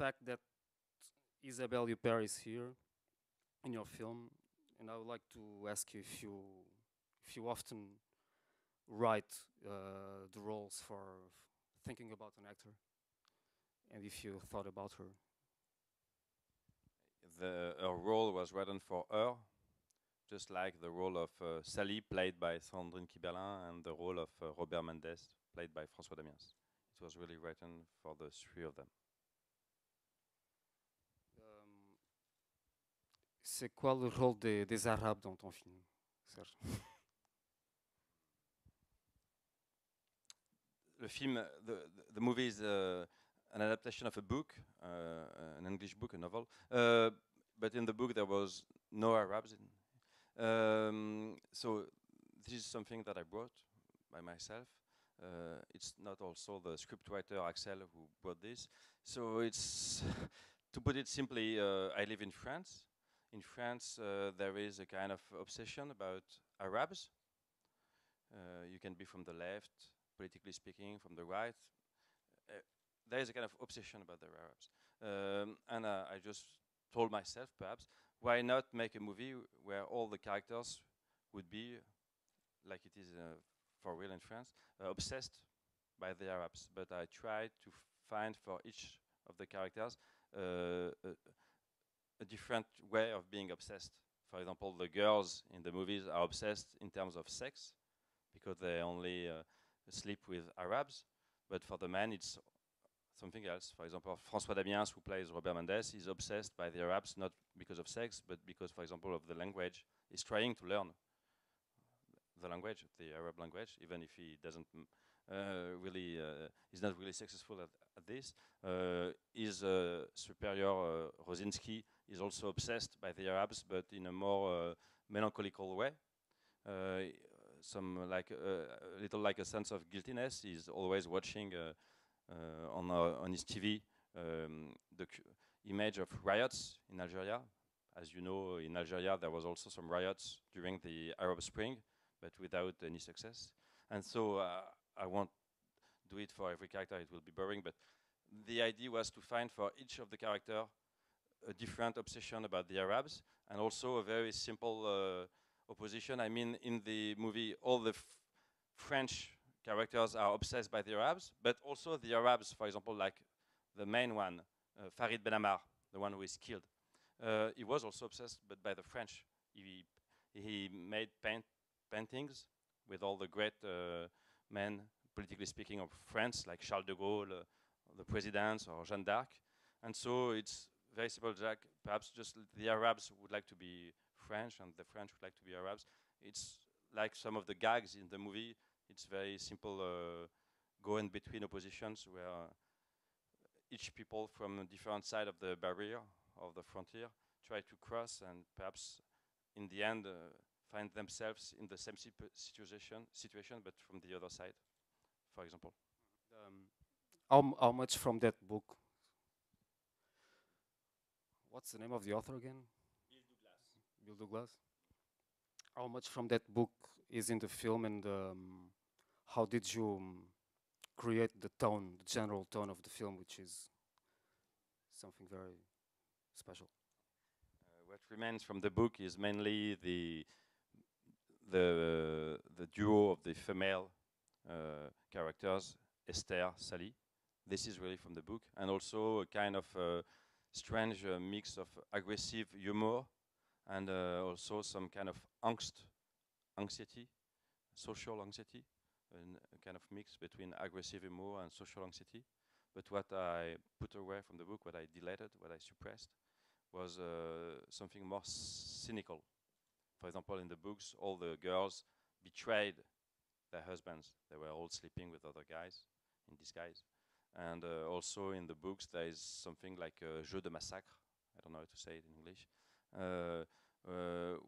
fact that Isabelle Huppert is here in your film, and I would like to ask you if you often write the roles for thinking about an actor, and if you thought about her. Her role was written for her, just like the role of Sally, played by Sandrine Kiberlin, and the role of Robert Mendes, played by François Damiens. It was really written for the three of them. C'est quoi le rôle des Arabes dans ton film, Serge? The film, the movie is an adaptation of a book, an English book, a novel. But in the book there was no Arabs. So this is something that I brought by myself. It's not also the scriptwriter Axel who brought this. So it's, to put it simply, I live in France. In France, there is a kind of obsession about Arabs. You can be from the left, politically speaking, from the right. There is a kind of obsession about the Arabs. And I just told myself, perhaps, why not make a movie where all the characters would be, like it is for real in France, obsessed by the Arabs. But I tried to find for each of the characters a different way of being obsessed. For example, the girls in the movies are obsessed in terms of sex, because they only sleep with Arabs. But for the men, it's something else. For example, François Damiens, who plays Robert Mendes, is obsessed by the Arabs, not because of sex, but because, for example, of the language. He's trying to learn the language, the Arab language, even if he doesn't really, he's not really successful at this. His superior, Rosinski, is also obsessed by the Arabs, but in a more melancholical way. Some like a little like a sense of guiltiness. He's always watching on his TV the image of riots in Algeria. As you know, in Algeria there was also some riots during the Arab Spring, but without any success. And so I won't do it for every character; it will be boring. But the idea was to find for each of the character a different obsession about the Arabs, and also a very simple opposition. I mean, in the movie, all the French characters are obsessed by the Arabs, but also the Arabs, for example, like the main one, Farid Ben Ammar, the one who is killed. He was also obsessed, but by the French. He made paintings with all the great men, politically speaking, of France, like Charles de Gaulle, the presidents, or Jeanne d'Arc. And so it's very simple, Jack. Perhaps just the Arabs would like to be French, and the French would like to be Arabs. It's like some of the gags in the movie. It's very simple, go in between oppositions where each people from a different side of the barrier, of the frontier, try to cross and perhaps in the end find themselves in the same situation, but from the other side, for example. How much from that book? What's the name of the author again? Bill Douglas. Bill Douglas. How much from that book is in the film, and how did you create the tone, the general tone of the film, which is something very special? What remains from the book is mainly the duo of the female characters, Esther, Sally. This is really from the book, and also a kind of strange mix of aggressive humor and also some kind of anxiety, social anxiety, and a kind of mix between aggressive humor and social anxiety. But what I put away from the book, what I deleted, what I suppressed, was something more cynical. For example, in the books, all the girls betrayed their husbands. They were all sleeping with other guys in disguise. And also in the books, there is something like a jeu de massacre. I don't know how to say it in English,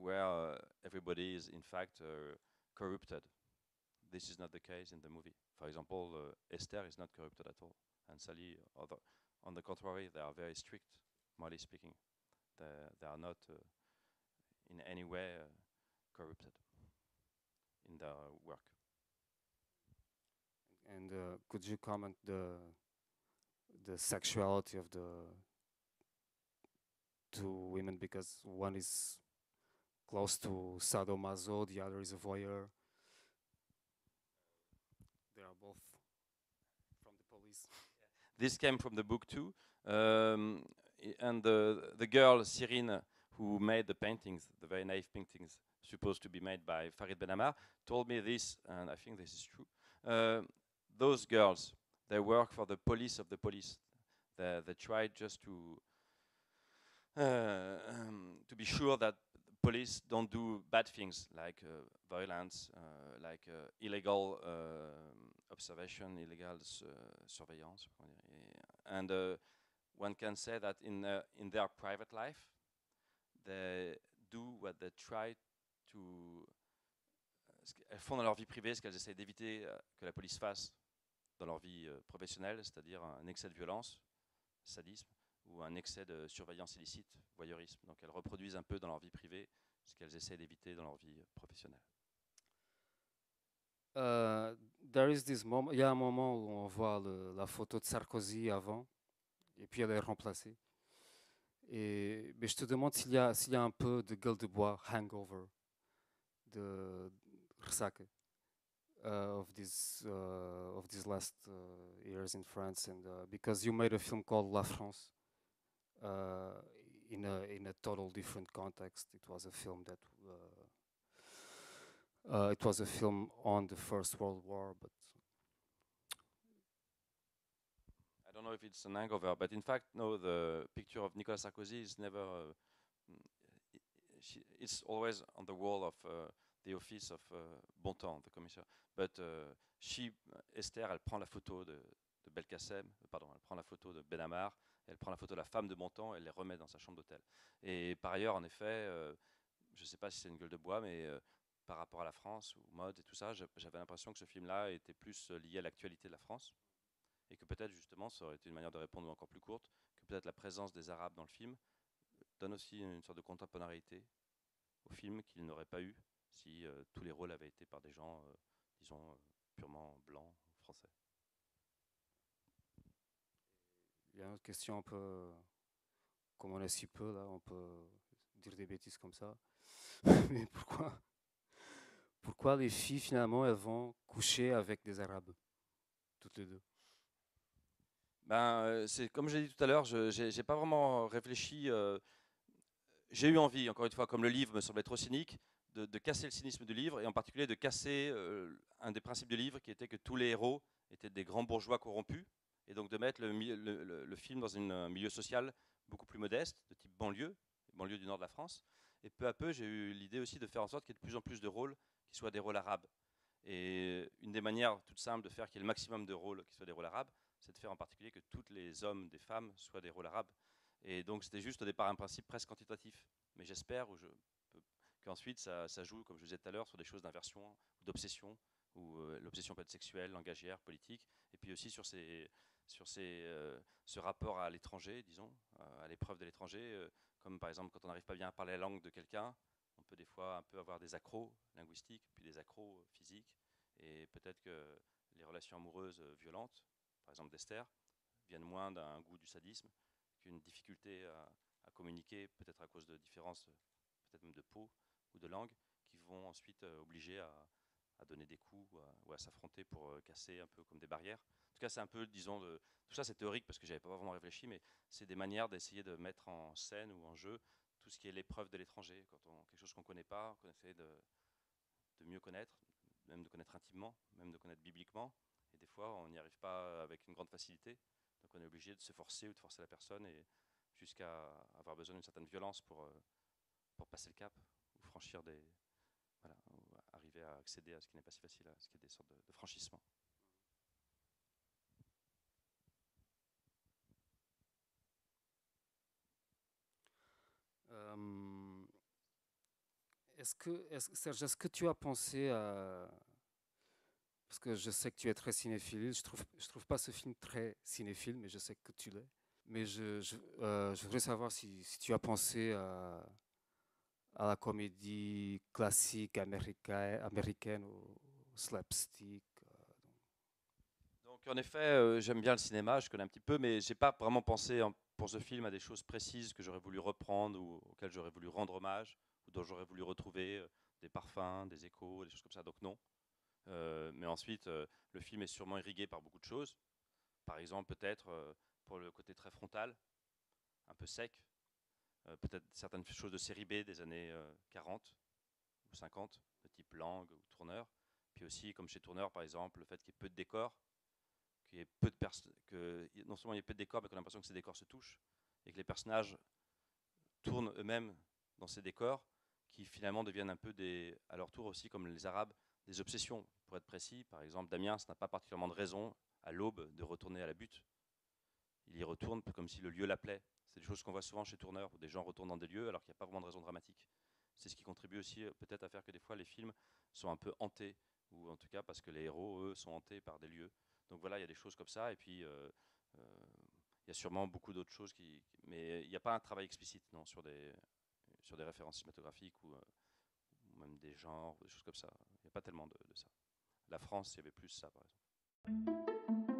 where everybody is in fact corrupted. This is not the case in the movie. For example, Esther is not corrupted at all, and Sally, on the contrary, they are very strict, morally speaking. They are not in any way corrupted in their work. And could you comment the sexuality of the two women, because one is close to sadomaso, the other is a voyeur. They are both from the police. This came from the book too. And the girl, Cyrine, who made the paintings, the very naive paintings, supposed to be made by Farid Benamar, told me this, and I think this is true. Those girls, they work for the police of the police. They try just to be sure that police don't do bad things like violence, like illegal observation, illegal surveillance. And one can say that in their private life, they do what they try to. Elles font dans leur vie privée ce qu'elles essaient d'éviter que la police fasse dans leur vie professionnelle, c'est-à-dire un excès de violence, sadisme, ou un excès de surveillance illicite, voyeurisme. Donc elles reproduisent un peu dans leur vie privée ce qu'elles essaient d'éviter dans leur vie professionnelle. There is this moment, il y a un moment où on voit la photo de Sarkozy avant, et puis elle est remplacée. Mais je te demande s'il y a un peu de gueule de bois, hangover, de ressaca, of these last years in France, and because you made a film called La France, in a total different context. It was a film that it was a film on the First World War, but I don't know if it's an hangover, but in fact, no, the picture of Nicolas Sarkozy is never. It's always on the wall of the office of Bontemps, the commissaire. But Esther, elle prend la photo de Belkacem, pardon, elle prend la photo de Benamar, elle prend la photo de la femme de Bontemps, elle les remet dans sa chambre d'hôtel. Et par ailleurs, en effet, je ne sais pas si c'est une gueule de bois, mais par rapport à la France, ou mode et tout ça, j'avais l'impression que ce film-là était plus lié à l'actualité de la France. Et que peut-être justement, ça aurait été une manière de répondre encore plus courte, que peut-être la présence des Arabes dans le film donne aussi une sorte de contemporanéité au film qu'il n'aurait pas eu si tous les rôles avaient été par des gens, disons, purement blancs, français. il y a une autre question un peu, comme on est si peu là, on peut dire des bêtises comme ça. Mais pourquoi les filles finalement elles vont coucher avec des Arabes, toutes les deux? Ben, c'est comme j'ai dit tout à l'heure, je n'ai pas vraiment réfléchi. J'ai eu envie, encore une fois, comme le livre me semblait trop cynique, de casser le cynisme du livre, et en particulier de casser un des principes du livre qui était que tous les héros étaient des grands bourgeois corrompus, et donc de mettre le film dans un milieu social beaucoup plus modeste, de type banlieue, banlieue du nord de la France. Et peu à peu, j'ai eu l'idée aussi de faire en sorte qu'il y ait de plus en plus de rôles qui soient des rôles arabes. Et une des manières toutes simples de faire qu'il y ait le maximum de rôles qui soient des rôles arabes, c'est de faire en particulier que tous les hommes, des femmes, soient des rôles arabes. Et donc c'était juste au départ un principe presque quantitatif. Mais j'espère qu'ensuite ça joue, comme je disais tout à l'heure, sur des choses d'inversion ou d'obsession, où l'obsession peut être sexuelle, langagière, politique, et puis aussi sur ce rapport à l'étranger, disons, à l'épreuve de l'étranger, comme par exemple quand on n'arrive pas bien à parler la langue de quelqu'un, on peut des fois un peu avoir des accros linguistiques, puis des accros physiques, et peut-être que les relations amoureuses violentes, par exemple d'Esther, viennent moins d'un goût du sadisme qu'une difficulté à communiquer, peut-être à cause de différences, peut-être même de peau ou de langue, qui vont ensuite obliger à donner des coups ou à s'affronter pour casser un peu comme des barrières. En tout cas, c'est un peu, disons, tout ça c'est théorique parce que j'avais pas vraiment réfléchi, mais c'est des manières d'essayer de mettre en scène ou en jeu tout ce qui est l'épreuve de l'étranger. Quelque chose qu'on ne connaît pas, qu'on essaie de mieux connaître, même de connaître intimement, même de connaître bibliquement. Et des fois, on n'y arrive pas avec une grande facilité. Donc on est obligé de se forcer ou de forcer la personne et jusqu'à avoir besoin d'une certaine violence pour passer le cap ou franchir voilà, ou arriver à accéder à ce qui n'est pas si facile, à ce qui est des sortes de franchissement. Serge, est-ce que tu as pensé à... Parce que je sais que tu es très cinéphile, je trouve pas ce film très cinéphile, mais je sais que tu l'es. Mais je voudrais savoir si tu as pensé à la comédie classique américaine, au slapstick. Donc Donc en effet, j'aime bien le cinéma, je connais un petit peu, mais j'ai pas vraiment pensé pour ce film à des choses précises que j'aurais voulu reprendre ou auxquelles j'aurais voulu rendre hommage ou dont j'aurais voulu retrouver des parfums, des échos, des choses comme ça. Donc non. Mais ensuite, le film est sûrement irrigué par beaucoup de choses. Par exemple, peut-être pour le côté très frontal, un peu sec, peut-être certaines choses de série B des années 40 ou 50, de type Lang ou Tourneur. Puis aussi, comme chez Tourneur par exemple, le fait qu'il y ait peu de décors, qu'il y ait peu de que non seulement il y ait peu de décors, mais qu'on a l'impression que ces décors se touchent et que les personnages tournent eux-mêmes dans ces décors qui finalement deviennent un peu à leur tour aussi, comme les Arabes, des obsessions. Pour être précis, par exemple, Damien n'a pas particulièrement de raison à l'aube de retourner à la butte. Il y retourne comme si le lieu l'appelait. C'est des choses qu'on voit souvent chez Tourneur, où des gens retournent dans des lieux alors qu'il n'y a pas vraiment de raison dramatique. C'est ce qui contribue aussi peut-être à faire que des fois les films sont un peu hantés, ou en tout cas parce que les héros, eux, sont hantés par des lieux. Donc voilà, il y a des choses comme ça, et puis il y a sûrement beaucoup d'autres choses mais il n'y a pas un travail explicite non, sur des références cinématographiques ou même des genres, des choses comme ça. Il n'y a pas tellement de ça. La France, il y avait plus ça, par exemple.